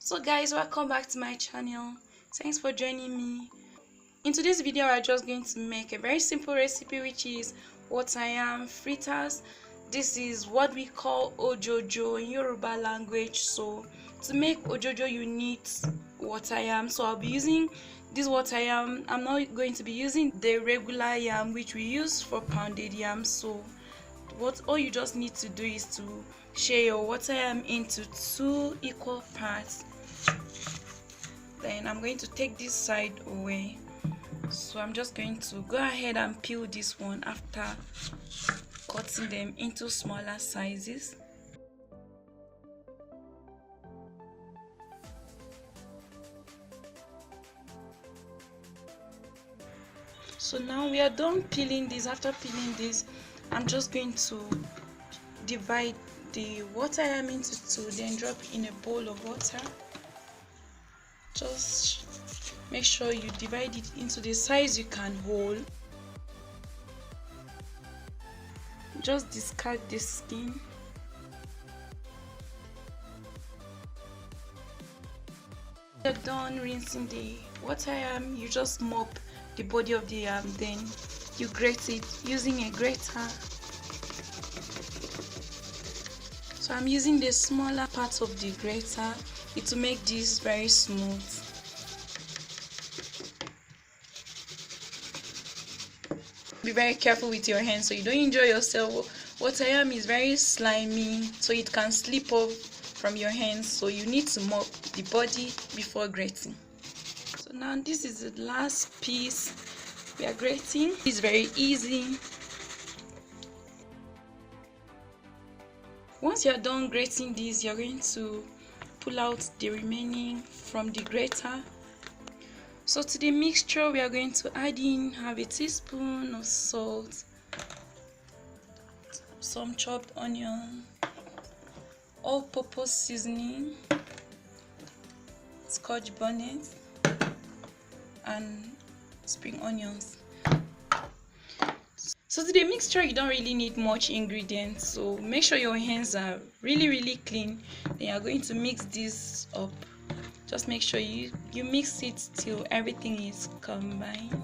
So guys, welcome back to my channel. Thanks for joining me. In today's video, I'm just going to make a very simple recipe, which is fritters. This is what we call Ojojo in Yoruba language. So to make Ojojo, you need water yam. So I'll be using this water yam. I'm not going to be using the regular yam which we use for pounded yam. So all you just need to do is to share your water yam into 2 equal parts. Then I'm going to take this side away. So I'm just going to go ahead and peel this one after cutting them into smaller sizes. So now we are done peeling this. After peeling this, I'm just going to divide the water yam into 2, then drop in a bowl of water. Just make sure you divide it into the size you can hold. Just discard the skin. When you're done rinsing the water yam, you just mop the body of the yam, then you grate it using a grater. So I'm using the smaller part of the grater. It will make this very smooth. Be very careful with your hands so you don't injure yourself. Water yam is very slimy, so it can slip off from your hands, so you need to mop the body before grating. So now this is the last piece we are grating. It's very easy. Once you're done grating this, you're going to pull out the remaining from the grater. So to the mixture, we are going to add in half a teaspoon of salt, some chopped onion, all-purpose seasoning, scotch bonnets, and spring onions. So to the mixture, you don't really need much ingredients, so make sure your hands are really clean. Then you're going to mix this up. Just make sure you mix it till everything is combined.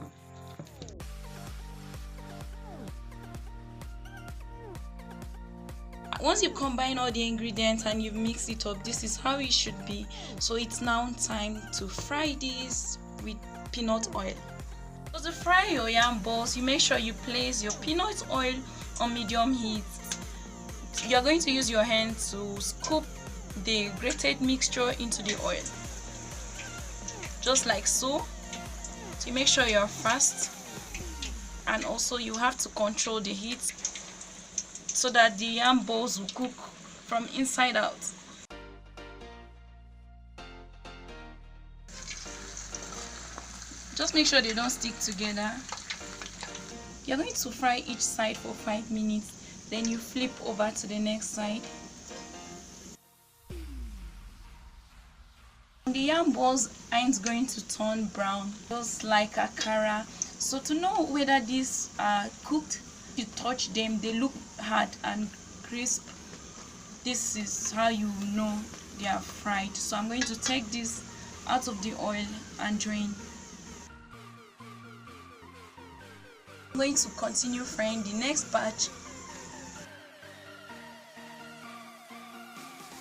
Once you combine all the ingredients and you mix it up, this is how it should be. So it's now time to fry this with peanut oil. So to fry your yam balls, you make sure you place your peanut oil on medium heat. You are going to use your hand to scoop the grated mixture into the oil, just like so. So you make sure you are fast, and also you have to control the heat so that the yam balls will cook from inside out. Just make sure they don't stick together. You're going to fry each side for 5 minutes, then you flip over to the next side. The yam balls aren't going to turn brown, just like akara. So to know whether these are cooked, you touch them, they look hard and crisp. This is how you know they are fried. So I'm going to take this out of the oil and drain. I'm going to continue frying the next batch.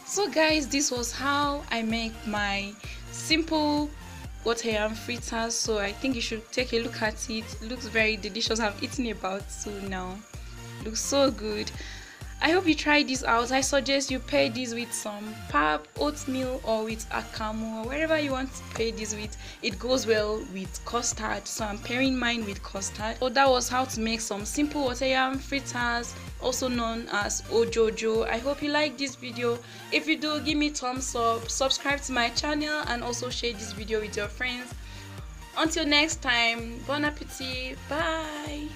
So guys, this was how I make my simple water yam fritters. So I think you should take a look at it. It looks very delicious. I've eaten about 2 now. It looks so good. I hope you try this out. I suggest you pair this with some pap, oatmeal, or with akamu, or wherever you want to pair this with. It goes well with custard, so I'm pairing mine with custard. So that was how to make some simple water yam fritters, also known as Ojojo. I hope you like this video. If you do, give me thumbs up, subscribe to my channel, and also share this video with your friends. Until next time, bon appetit, bye.